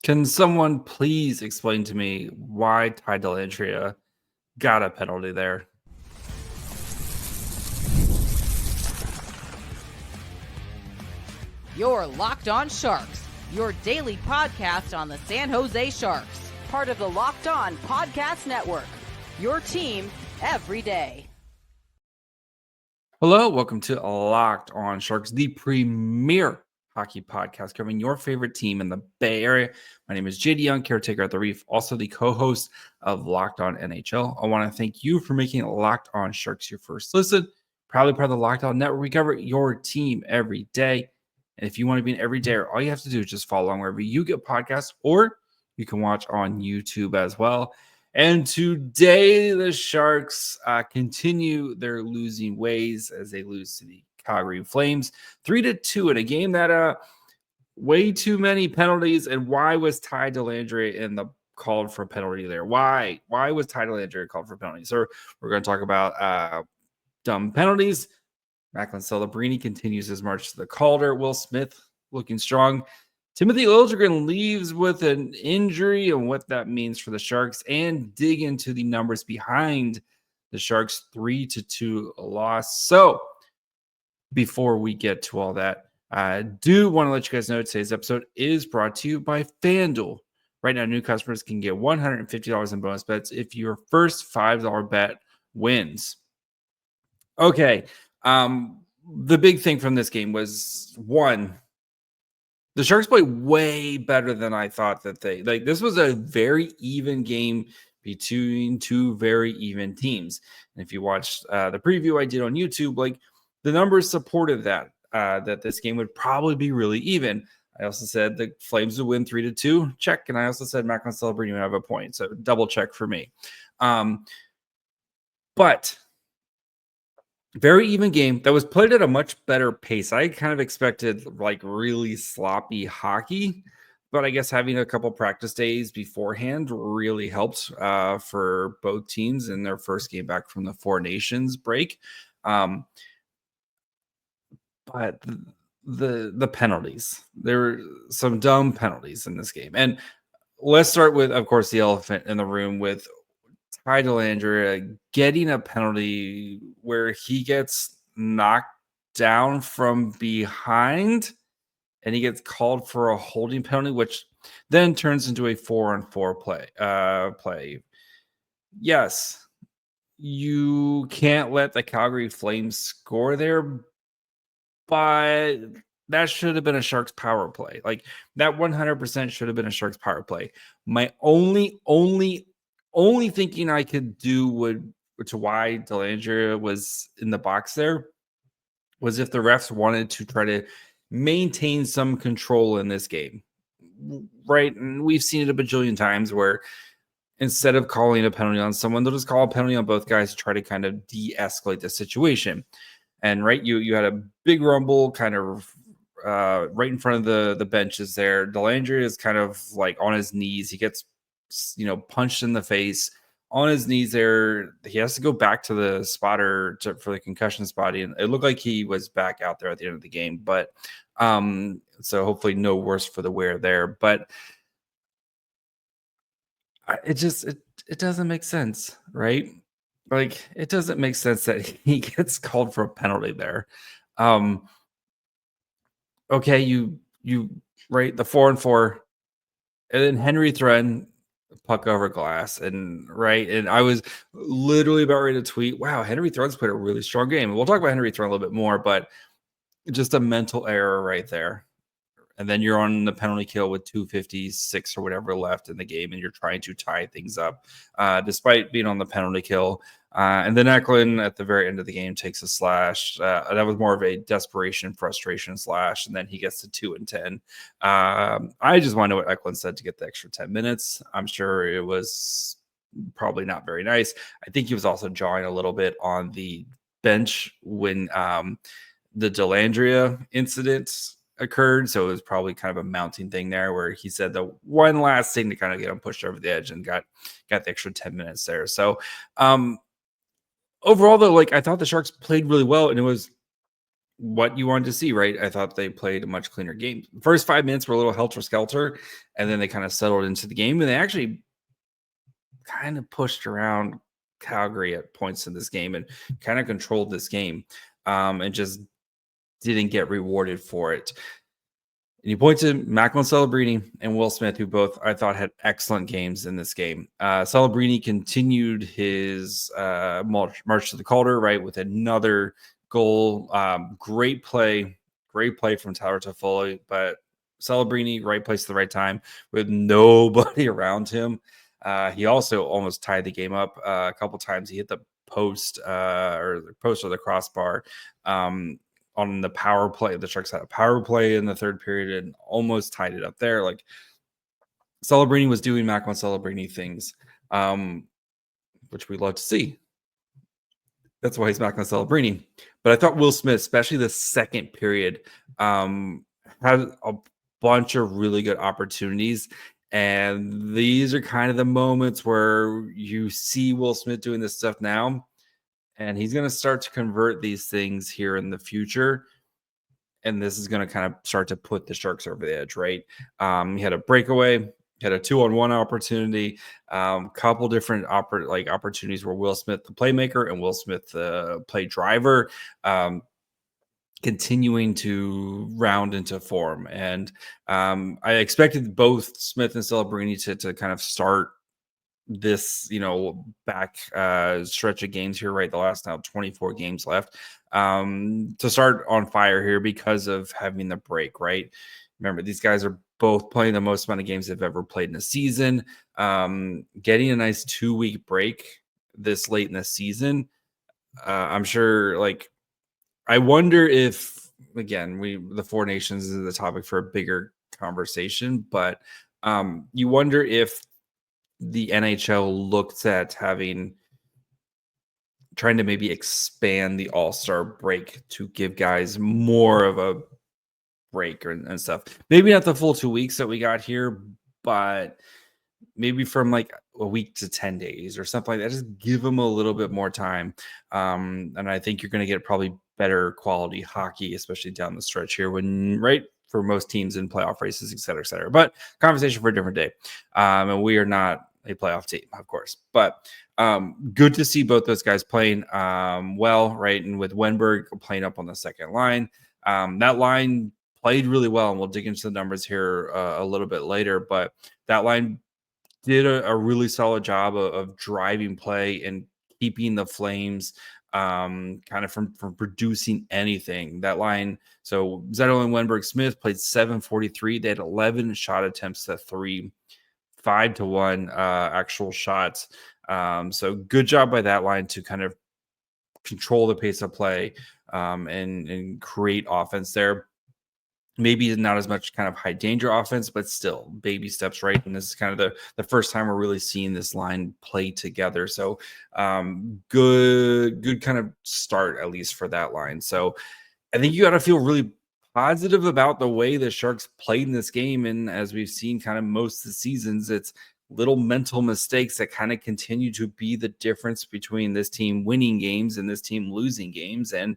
Can someone please explain to me why Ty Dellandrea got a penalty there? You're Locked On Sharks, your daily podcast on the San Jose Sharks, part of the Locked On Podcast Network, your team every day. Hello, welcome to Locked On Sharks, the premier hockey podcast covering your favorite team in the Bay Area. My name is JD Young, caretaker at the Reef, also the co-host of Locked On NHL. I want to thank you for making Locked On Sharks your first listen. Proudly part of the Locked On Network. We cover your team every day. And if you want to be an everydayer, all you have to do is just follow along wherever you get podcasts, or you can watch on YouTube as well. And today, the Sharks continue their losing ways as they lose to the Calgary Flames 3-2 in a game that way too many penalties. And why was Ty Dellandrea in the called for penalty there? Why was Ty Dellandrea called for penalty? So we're going to talk about dumb penalties. Macklin Celebrini continues his march to the Calder. Will Smith looking strong. Timothy Liljegren leaves with an injury and what that means for the Sharks, and dig into the numbers behind the Sharks' 3-2 loss. So before we get to all that, I do want to let you guys know today's episode is brought to you by FanDuel. Right now, new customers can get $150 in bonus bets if your first $5 bet wins. Okay. The big thing from this game was, one, the Sharks played way better than I thought that they like. This was a very even game between two very even teams. And if you watched the preview I did on YouTube, like the numbers supported that this game would probably be really even. I also said the Flames would win 3-2. Check. And I also said Macklin Celebrini would have a point. So double check for me. But very even game that was played at a much better pace. I kind of expected like really sloppy hockey, but I guess having a couple practice days beforehand really helped for both teams in their first game back from the Four Nations break. But the penalties, there were some dumb penalties in this game. And let's start with, of course, the elephant in the room with Ty Dellandrea getting a penalty where he gets knocked down from behind and he gets called for a holding penalty, which then turns into a 4-on-4 play. Yes, you can't let the Calgary Flames score there, but that should have been a Sharks power play. Like that 100% should have been a Sharks power play. My only thinking I could do to why Dellandrea was in the box there was if the refs wanted to try to maintain some control in this game, right? And we've seen it a bajillion times where instead of calling a penalty on someone, they'll just call a penalty on both guys to try to kind of de-escalate the situation. And right, you had a big rumble kind of right in front of the benches there. Dellandrea is kind of like on his knees. He gets punched in the face on his knees there. He has to go back to the spotter for the concussion spotting. And it looked like he was back out there at the end of the game, but so hopefully no worse for the wear there. But it doesn't make sense, right? Like it doesn't make sense that he gets called for a penalty there. Okay, you right, the 4-on-4, and then Henry Thrun puck over glass, and I was literally about ready to tweet, wow, Henry Thrun's played a really strong game. And we'll talk about Henry Thrun a little bit more, but just a mental error right there. And then you're on the penalty kill with 2:56 or whatever left in the game, and you're trying to tie things up despite being on the penalty kill. And then Eklund at the very end of the game takes a slash. That was more of a desperation, frustration slash, and then he gets to 2-10. I just want to know what Eklund said to get the extra 10 minutes. I'm sure it was probably not very nice. I think he was also jawing a little bit on the bench when the Dellandrea incident occurred, so it was probably kind of a mounting thing there where he said the one last thing to kind of get him pushed over the edge and got the extra 10 minutes there. So overall though, like I thought the Sharks played really well, and it was what you wanted to see, right? I thought they played a much cleaner game. The first 5 minutes were a little helter-skelter, and then they kind of settled into the game, and they actually kind of pushed around Calgary at points in this game and kind of controlled this game, and just didn't get rewarded for it. And you point to Macklin, Celebrini, and Will Smith, who both I thought had excellent games in this game. Celebrini continued his march to the Calder, right, with another goal. Great play from Tyler Toffoli, but Celebrini, right place at the right time with nobody around him. He also almost tied the game up a couple times. He hit the post or the crossbar. On the power play. The Sharks had a power play in the third period and almost tied it up there. Like, Celebrini was doing Macklin Celebrini things, which we love to see. That's why he's Macklin Celebrini. But I thought Will Smith, especially the second period, had a bunch of really good opportunities. And these are kind of the moments where you see Will Smith doing this stuff now. And he's going to start to convert these things here in the future. And this is going to kind of start to put the Sharks over the edge, right? He had a breakaway, had a 2-on-1 opportunity, couple different opportunities where Will Smith, the playmaker, and Will Smith, the play driver, continuing to round into form. And I expected both Smith and Celebrini to kind of start this back stretch of games here, right? The last now 24 games left, to start on fire here because of having the break, right? Remember, these guys are both playing the most amount of games they've ever played in a season. Getting a nice 2-week break this late in the season, I'm sure, like, I wonder if, again, the Four Nations is the topic for a bigger conversation, but you wonder if the NHL looked at trying to maybe expand the All-Star break to give guys more of a break and stuff. Maybe not the full 2 weeks that we got here, but maybe from like a week to 10 days or something like that. Just give them a little bit more time. And I think you're going to get probably better quality hockey, especially down the stretch here for most teams in playoff races, et cetera, et cetera. But conversation for a different day. And we are not a playoff team, of course. But good to see both those guys playing well, right? And with Wenberg playing up on the second line, that line played really well. And we'll dig into the numbers here a little bit later. But that line did a really solid job of driving play and keeping the Flames kind of from producing anything. That line, so Zettel and Wenberg Smith played 7:43. They had 11 shot attempts to 3, 5-1 actual shots. So good job by that line to kind of control the pace of play and create offense there. Maybe not as much kind of high danger offense, but still baby steps, right? And this is kind of the first time we're really seeing this line play together. So good kind of start, at least for that line. So I think you got to feel really positive about the way the Sharks played in this game. And as we've seen kind of most of the seasons, it's little mental mistakes that kind of continue to be the difference between this team winning games and this team losing games. And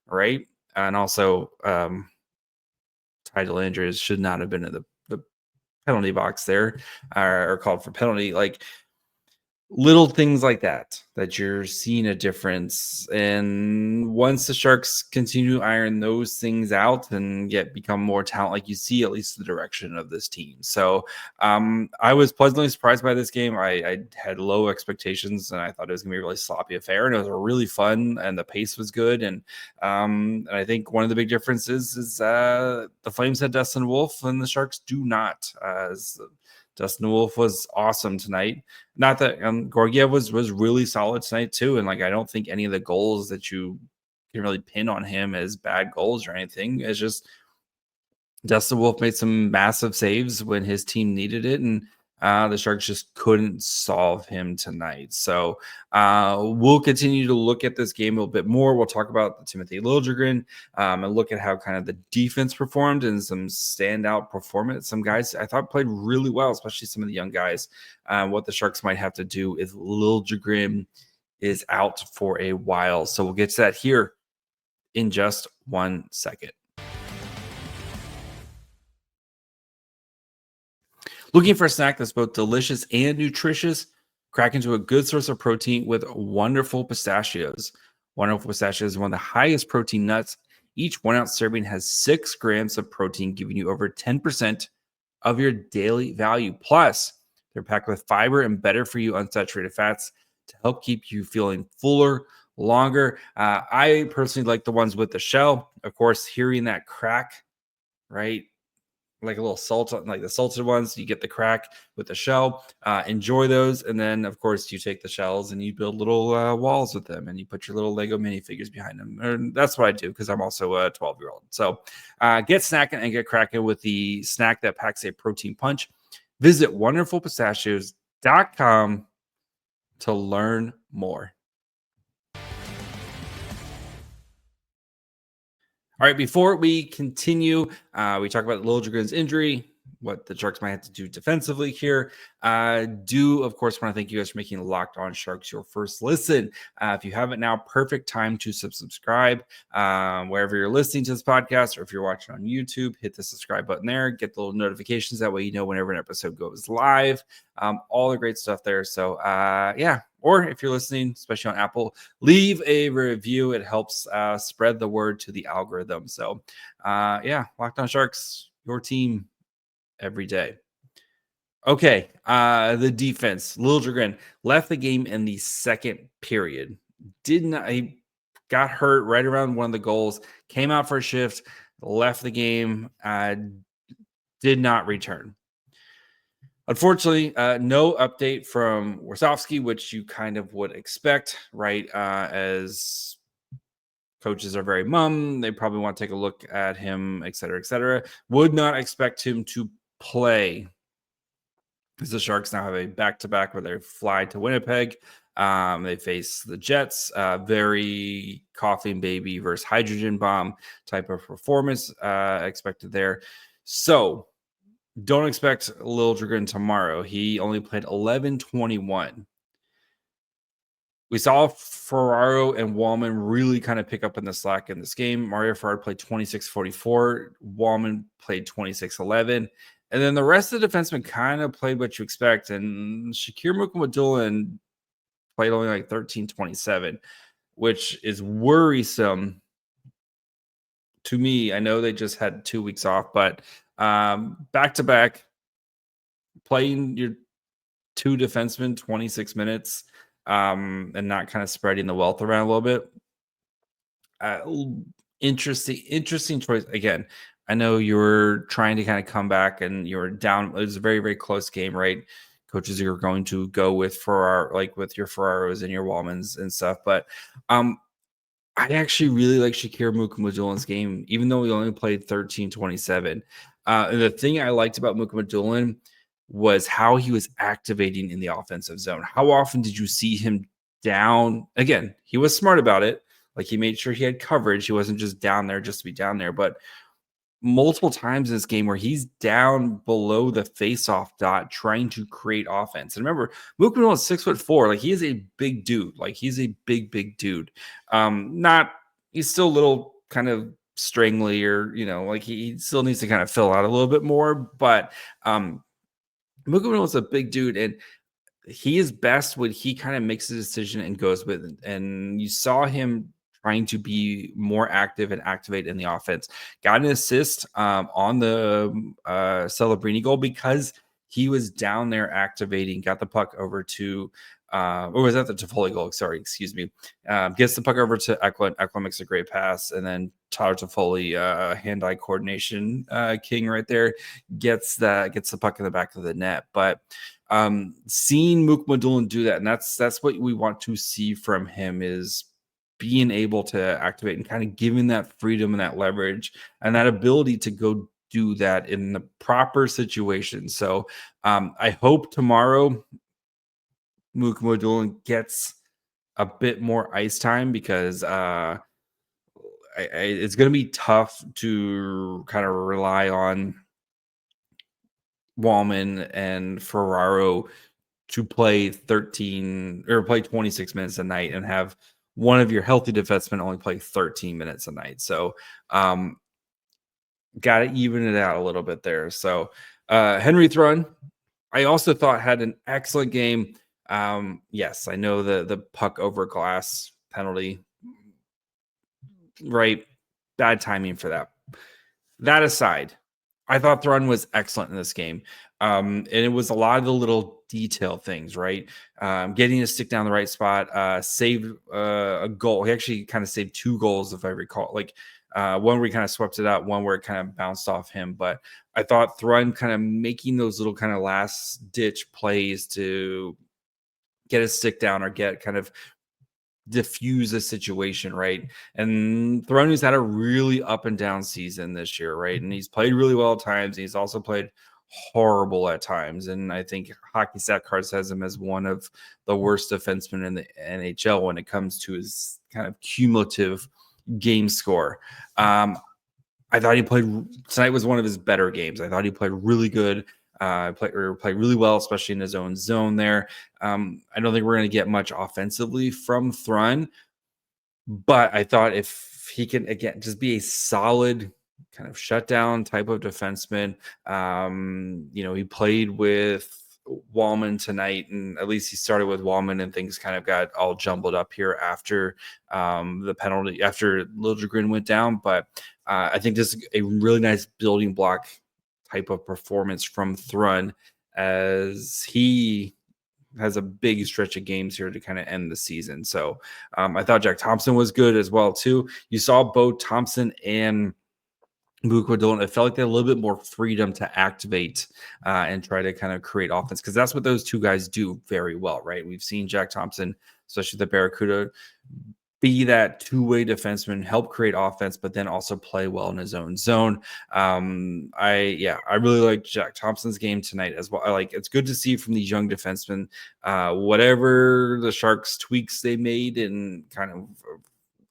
right. And also, Ty Dellandrea should not have been in the penalty box there or called for penalty. Like, little things like that you're seeing a difference. And once the Sharks continue to iron those things out and become more talent, like you see at least the direction of this team. So I was pleasantly surprised by this game. I had low expectations and I thought it was gonna be a really sloppy affair, and it was really fun and the pace was good. And I think one of the big differences is the Flames had Dustin Wolf and the Sharks do not. Dustin Wolf was awesome tonight. Not that Georgiev was really solid tonight too. And like, I don't think any of the goals that you can really pin on him as bad goals or anything. It's just Dustin Wolf made some massive saves when his team needed it, and the Sharks just couldn't solve him tonight. So we'll continue to look at this game a little bit more. We'll talk about the Timothy Liljegren and look at how kind of the defense performed and some standout performance. Some guys I thought played really well, especially some of the young guys. What the Sharks might have to do is Liljegren is out for a while. So we'll get to that here in just 1 second. Looking for a snack that's both delicious and nutritious? Crack into a good source of protein with Wonderful Pistachios. Wonderful Pistachios is one of the highest protein nuts. Each 1 ounce serving has 6 grams of protein, giving you over 10% of your daily value. Plus, they're packed with fiber and better for you unsaturated fats to help keep you feeling fuller longer. I personally like the ones with the shell. Of course, hearing that crack, right? Like a little salt, like the salted ones, you get the crack with the shell. Enjoy those. And then, of course, you take the shells and you build little walls with them and you put your little Lego minifigures behind them. And that's what I do because I'm also a 12-year-old. So get snacking and get cracking with the snack that packs a protein punch. Visit wonderfulpistachios.com to learn more. All right, before we continue, we talk about Liljegren's injury, what the Sharks might have to do defensively here. Do, of course, want to thank you guys for making Locked On Sharks your first listen. If you haven't now, perfect time to subscribe wherever you're listening to this podcast, or if you're watching on YouTube, hit the subscribe button there, get the little notifications. That way you know whenever an episode goes live, all the great stuff there. So, yeah. Or if you're listening, especially on Apple, leave a review. It helps spread the word to the algorithm. So, yeah, Locked On Sharks, your team every day. Okay, the defense. Liljegren left the game in the second period. He got hurt right around one of the goals, came out for a shift, left the game, did not return. Unfortunately, no update from Warsofsky, which you kind of would expect, right? As coaches are very mum, they probably want to take a look at him, et cetera, et cetera. Would not expect him to play because the Sharks now have a back-to-back where they fly to Winnipeg. They face the Jets, very coffee and baby versus hydrogen bomb type of performance expected there. So, don't expect Liljegren tomorrow. He only played 11:21. We saw Ferraro and Wallman really kind of pick up in the slack in this game. Mario Ferraro played 26:44. Wallman played 26:11. And then the rest of the defensemen kind of played what you expect. And Shakir Mukhamadullin played only like 13:27, which is worrisome to me. I know they just had 2 weeks off, but back-to-back, playing your 2 defensemen 26 minutes and not kind of spreading the wealth around a little bit. Interesting choice. Again, I know you're trying to kind of come back and you're down. It was a very, very close game, right? Coaches are going to go with with your Ferraros and your Wallmans and stuff. But I actually really like Shakir Mukhamadullin's game, even though he only played 13:27. And the thing I liked about Mukhamadullin was how he was activating in the offensive zone. How often did you see him down? Again, he was smart about it. Like, he made sure he had coverage. He wasn't just down there just to be down there. But multiple times in this game where he's down below the face-off dot trying to create offense. And remember, Mukhamadullin is 6'4". Like, he is a big dude. Like, he's a big, big dude. He's still a little kind of strangly, or, like, he still needs to kind of fill out a little bit more. But Mukhamadullin is a big dude, and he is best when he kind of makes a decision and goes with it. And you saw him trying to be more active and activate in the offense. Got an assist on the Celebrini goal because he was down there activating, got the puck over to or was that the Toffoli goal? Sorry, excuse me. Gets the puck over to Eklund. Eklund makes a great pass, and then Tyler Toffoli, hand-eye coordination king right there, gets the puck in the back of the net. But seeing Mukhamadullin do that, and that's what we want to see from him, is being able to activate and kind of giving that freedom and that leverage and that ability to go do that in the proper situation. So I hope tomorrow Mukhamadullin gets a bit more ice time, because it's going to be tough to kind of rely on Wallman and Ferraro to play 26 minutes a night and have one of your healthy defensemen only play 13 minutes a night. So got to even it out a little bit there. So Henry Thrun, I also thought had an excellent game. Yes, I know the puck over glass penalty, right? Bad timing for that. That aside, I thought Thrun was excellent in this game. And it was a lot of the little detail things, right? Getting to stick down the right spot, saved a goal. He actually kind of saved 2 goals, if I recall. Like one where he kind of swept it out, one where it kind of bounced off him. But I thought Thrun kind of making those little kind of last ditch plays to get a stick down or get kind of diffuse a situation, right? And Thrun had a really up and down season this year, right? And he's played really well at times. He's also played horrible at times. And I think Hockey Stat Cards has him as one of the worst defensemen in the NHL when it comes to his kind of cumulative game score. I thought he played tonight was one of his better games. I thought he played really good. Played really well, especially in his own zone there. I don't think we're going to get much offensively from Thrun, but I thought if he can, again, just be a solid kind of shutdown type of defenseman. He played with Wallman tonight, and at least he started with Wallman, and things kind of got all jumbled up here after the penalty, after Liljegren went down. But I think this is a really nice building block type of performance from Thrun, as he has a big stretch of games here to kind of end the season. So I thought Jack Thompson was good as well too. You saw both Thompson and Mukhamadullin, it felt like they had a little bit more freedom to activate and try to kind of create offense, because that's what those two guys do very well, right? We've seen Jack Thompson, especially the Barracuda, be that two-way defenseman, help create offense, but then also play well in his own zone. I really like Jack Thompson's game tonight as well. It's good to see from these young defensemen, whatever the Sharks tweaks they made and kind of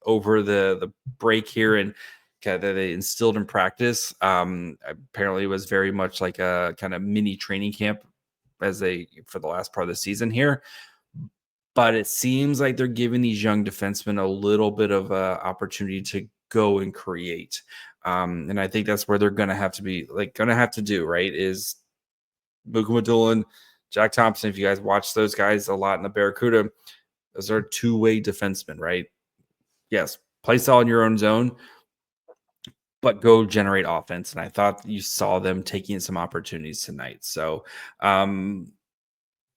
over the break here and that they instilled in practice. Apparently it was very much like a kind of mini training camp for the last part of the season here. But it seems like they're giving these young defensemen a little bit of an opportunity to go and create. And I think that's where they're going to have to do, right? Is Mukhamadullin, Jack Thompson. If you guys watch those guys a lot in the Barracuda, those are two-way defensemen, right? Yes, play solid in your own zone, but go generate offense. And I thought you saw them taking some opportunities tonight. So,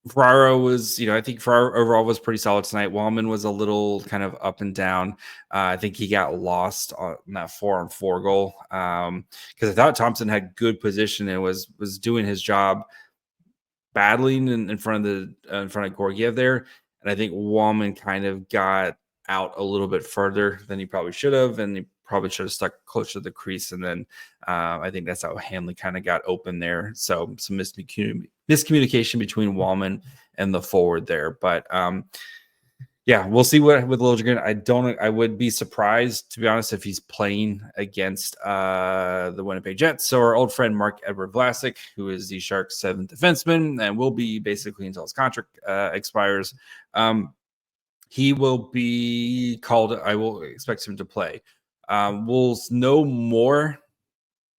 Ferraro was, I think Ferraro overall was pretty solid tonight. Wallman was a little kind of up and down. I think he got lost on that 4-on-4 goal because I thought Thompson had good position and was doing his job, battling in front of Georgiev there. And I think Wallman kind of got out a little bit further than he probably should have, and he probably should have stuck closer to the crease. And then I think that's how Hanley kind of got open there. So some miscommunication between Wallman and the forward there. But we'll see what with Liljegren. I would be surprised, to be honest, if he's playing against the Winnipeg Jets. So our old friend Mark-Edward Vlasic, who is the Sharks' 7th defenseman and will be basically until his contract expires. He will be called. I will expect him to play. We'll know more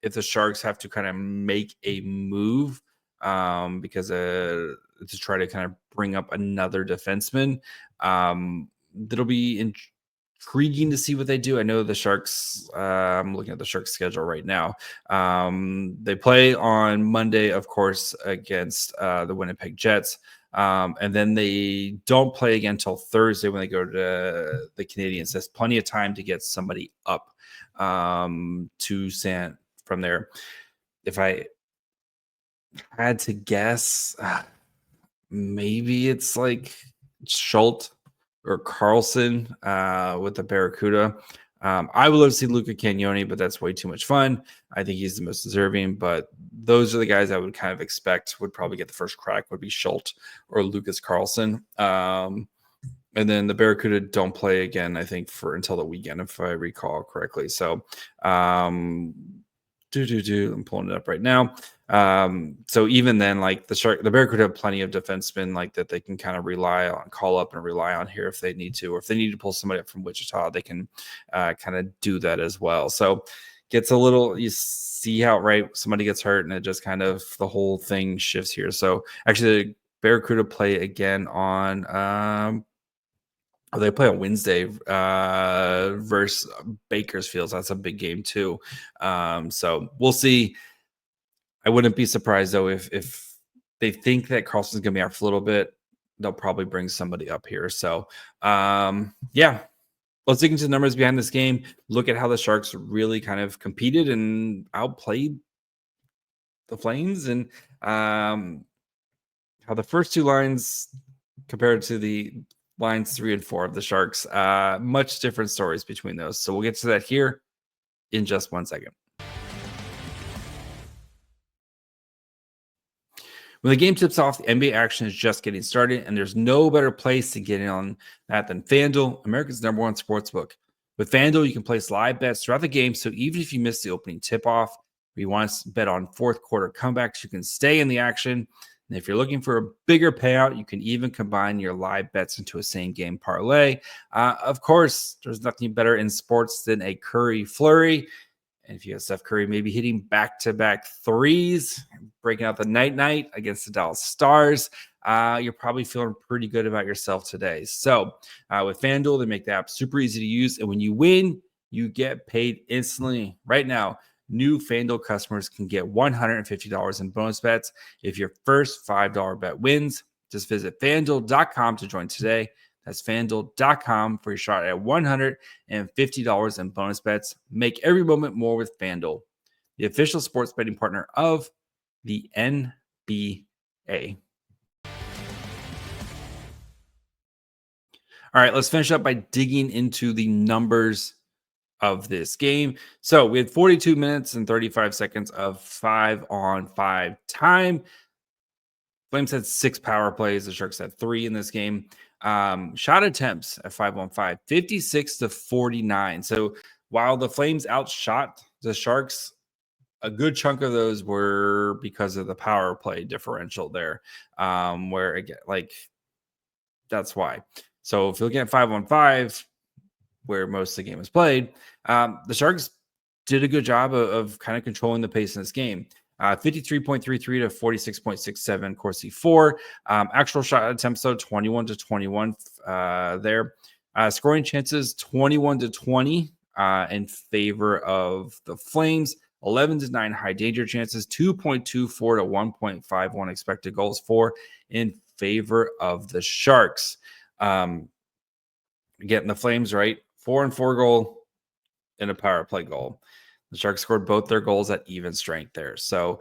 if the Sharks have to kind of make a move because to try to kind of bring up another defenseman. That'll be intriguing to see what they do. I know the Sharks, I'm looking at the Sharks schedule right now. They play on Monday, of course, against the Winnipeg Jets. And then they don't play again until Thursday when they go to the Canadiens. There's plenty of time to get somebody up to San from there. If I had to guess, maybe it's like Schultz or Carlson with the Barracuda. I would love to see Luca Cagnoni, but that's way too much fun. I think he's the most deserving, but those are the guys I would kind of expect would probably get the first crack, would be Schultz or Lucas Carlson. And then the Barracuda don't play again, I think, until the weekend, if I recall correctly. So I'm pulling it up right now. So even then, like the Barracuda have plenty of defensemen like that they can kind of call up and rely on here if they need to, or if they need to pull somebody up from Wichita, they can kind of do that as well. So gets a little, you see how somebody gets hurt and it just kind of the whole thing shifts here. So actually the Barracuda play again on they play on Wednesday versus Bakersfield. So that's a big game too. So we'll see. I wouldn't be surprised though if they think that Carlson's going to be out for a little bit, they'll probably bring somebody up here. So yeah, let's dig into the numbers behind this game. Look at how the Sharks really kind of competed and outplayed the Flames, and how the first two lines compared to the lines 3 and 4 of the Sharks, much different stories between those. So we'll get to that here in just 1 second. When the game tips off, the NBA action is just getting started, and there's no better place to get in on that than FanDuel, America's #1 sportsbook. With FanDuel, you can place live bets throughout the game, so even if you miss the opening tip-off, or you want to bet on fourth quarter comebacks, you can stay in the action. And if you're looking for a bigger payout, you can even combine your live bets into a same-game parlay. Of course, there's nothing better in sports than a Curry flurry. And if you have Steph Curry maybe hitting back-to-back threes, breaking out the night-night against the Dallas Stars, you're probably feeling pretty good about yourself today. So with FanDuel, they make the app super easy to use. And when you win, you get paid instantly. Right now, new FanDuel customers can get $150 in bonus bets if your first $5 bet wins. Just visit FanDuel.com to join today. That's FanDuel.com for your shot at $150 in bonus bets. Make every moment more with FanDuel, the official sports betting partner of the NBA. All right, let's finish up by digging into the numbers of this game. So we had 42 minutes and 35 seconds of 5-on-5 time. Flames had 6 power plays. The Sharks had 3 in this game. Shot attempts at 5-on-5, 56-49. So while the Flames outshot the Sharks, a good chunk of those were because of the power play differential there, where again, like that's why. So if you're looking at 5-on-5, where most of the game is played, the Sharks did a good job of kind of controlling the pace in this game. 53.33 to 46.67 Corsi 4. Actual shot attempts, though, 21-21 there. Scoring chances, 21-20 in favor of the Flames. 11-9 high danger chances, 2.24 to 1.51 expected goals for in favor of the Sharks. Getting the Flames right, 4-4 goal and a power play goal. The Sharks scored both their goals at even strength there. So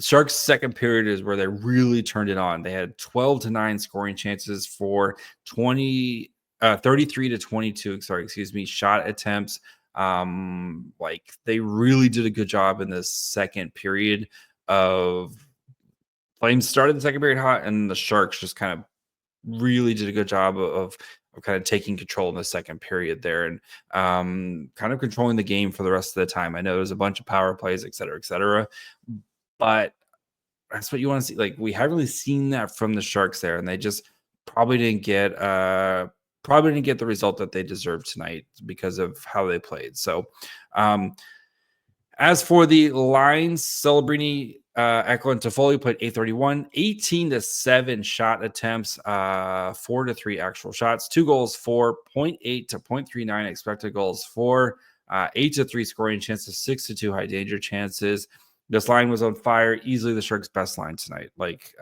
Sharks' second period is where they really turned it on. They had 12-9 scoring chances for 33-22, shot attempts. Like they really did a good job in this second period of Flames started the second period hot, and the Sharks just kind of really did a good job of kind of taking control in the second period there, and kind of controlling the game for the rest of the time. I know there's a bunch of power plays, et cetera, but that's what you want to see. Like we haven't really seen that from the Sharks there, and they just probably didn't get the result that they deserved tonight because of how they played. So as for the lines, Celebrini, Eklund, Toffoli played 831, 18-7 shot attempts, 4-3 actual shots, 2 goals for, 0.8 to 0.39 expected goals for, 8-3 scoring chances, 6-2 high danger chances. This line was on fire, easily the Sharks' best line tonight. Like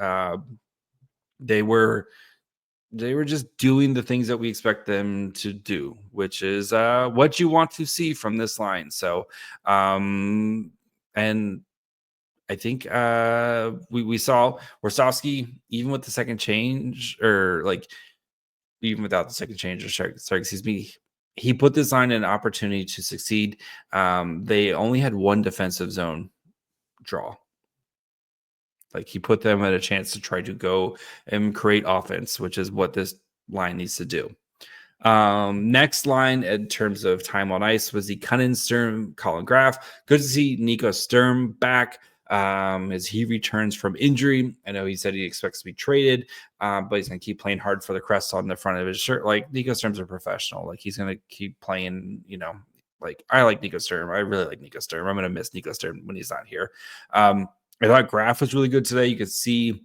they were just doing the things that we expect them to do, which is what you want to see from this line. So, and I think we saw Warszawski, even with the second change, or like even without the second change, he put this line in an opportunity to succeed. They only had one defensive zone draw. Like he put them at a chance to try to go and create offense, which is what this line needs to do. Next line in terms of time on ice was the Cunnin, Sturm, Colin Graf. Good to see Nico Sturm back. as he returns from injury. I know he said he expects to be traded, but he's going to keep playing hard for the crest on the front of his shirt. Like, Nico Sturm's a professional. Like, he's going to keep playing, like, I like Nico Sturm. I really like Nico Sturm. I'm going to miss Nico Sturm when he's not here. I thought Graf was really good today. You could see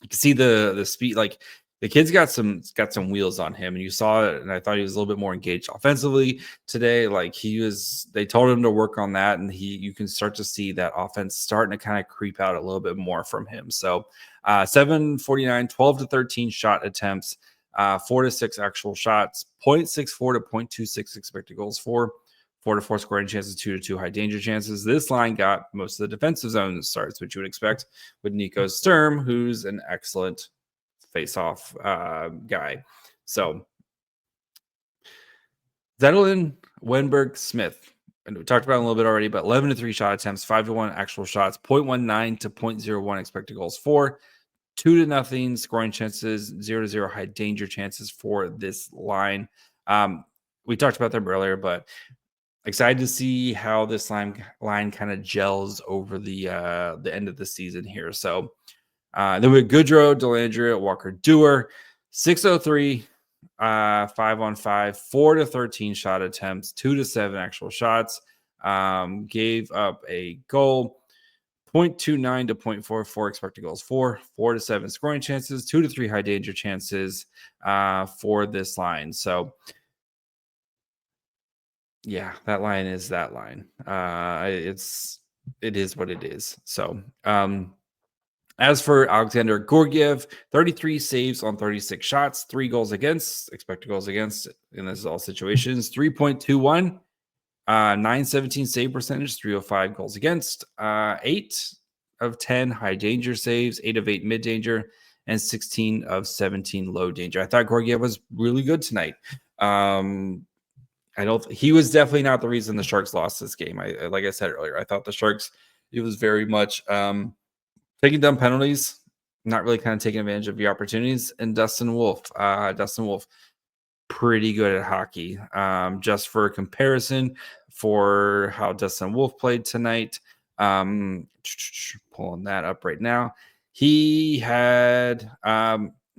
the speed. Like, the kid's got some wheels on him, and you saw it. And I thought he was a little bit more engaged offensively today. Like, they told him to work on that, and you can start to see that offense starting to kind of creep out a little bit more from him. So 749, 12 to 13 shot attempts, 4 to 6 actual shots, 0.64 to 0.26 expected goals for, 4 to 4 scoring chances, 2 to 2 high danger chances. This line got most of the defensive zone starts, which you would expect with Nico Sturm, who's an excellent face-off guy. So Zetterlund, Wenberg, Smith, and we talked about it a little bit already, but 11 to 3 shot attempts, 5 to 1 actual shots, 0.19 to 0.01 expected goals for, 2 to 0 scoring chances, 0 to 0 high danger chances for this line. We talked about them earlier, but excited to see how this line kind of gels over the end of the season here. So then we have Goodrow, Dellandrea, Walker, Dewar, 603, 5-on-5, 4 to 13 shot attempts, 2 to 7 actual shots. Gave up a goal, 0.29 to 0.44 expected goals for, 4 to 7 scoring chances, 2 to 3 high danger chances for this line. So yeah, that line is that line. It is what it is. So as for Alexander Georgiev, 33 saves on 36 shots, 3 goals against, expected goals against, and this is all situations, 3.21, 917 save percentage, 305 goals against, 8 of 10 high danger saves, 8 of 8 mid danger, and 16 of 17 low danger. I thought Georgiev was really good tonight. He was definitely not the reason the Sharks lost this game. Like I said earlier, I thought the Sharks, it was very much taking down penalties, not really kind of taking advantage of the opportunities. And Dustin Wolf, pretty good at hockey. Just for comparison, for how Dustin Wolf played tonight, pulling that up right now, he had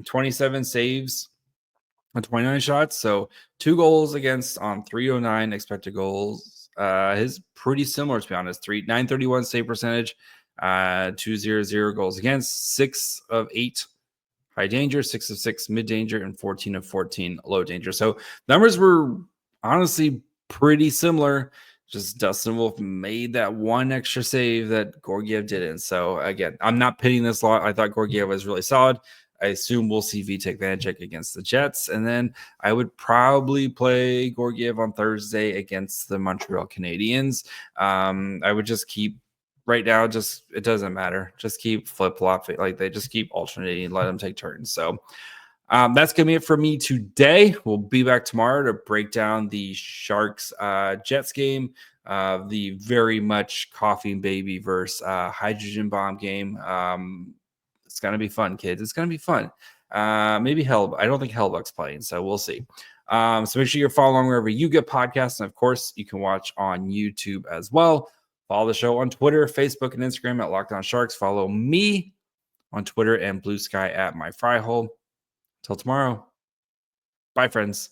27 saves on 29 shots, so 2 goals against on 309 expected goals. His pretty similar, to be honest. 931 save percentage, 200 goals against, 6 of 8 high danger, 6 of 6 mid danger, and 14 of 14 low danger. So numbers were honestly pretty similar. Just Dustin Wolf made that one extra save that Georgiev didn't. So again, I'm not pitting this lot. I thought Georgiev was really solid. I assume we'll see Vitek Vanecek against the Jets. And then I would probably play Georgiev on Thursday against the Montreal Canadiens. I would just keep right now, it doesn't matter. Just keep flip-flopping. Like, they just keep alternating and let them take turns. So that's going to be it for me today. We'll be back tomorrow to break down the Sharks Jets game, the very much coffee baby versus hydrogen bomb game. It's going to be fun, kids. It's going to be fun. Maybe I don't think Hellbuck's playing, so we'll see. So make sure you're following wherever you get podcasts. And of course, you can watch on YouTube as well. Follow the show on Twitter, Facebook, and Instagram at Locked On Sharks. Follow me on Twitter and Blue Sky at My Fry Hole. Till tomorrow. Bye, friends.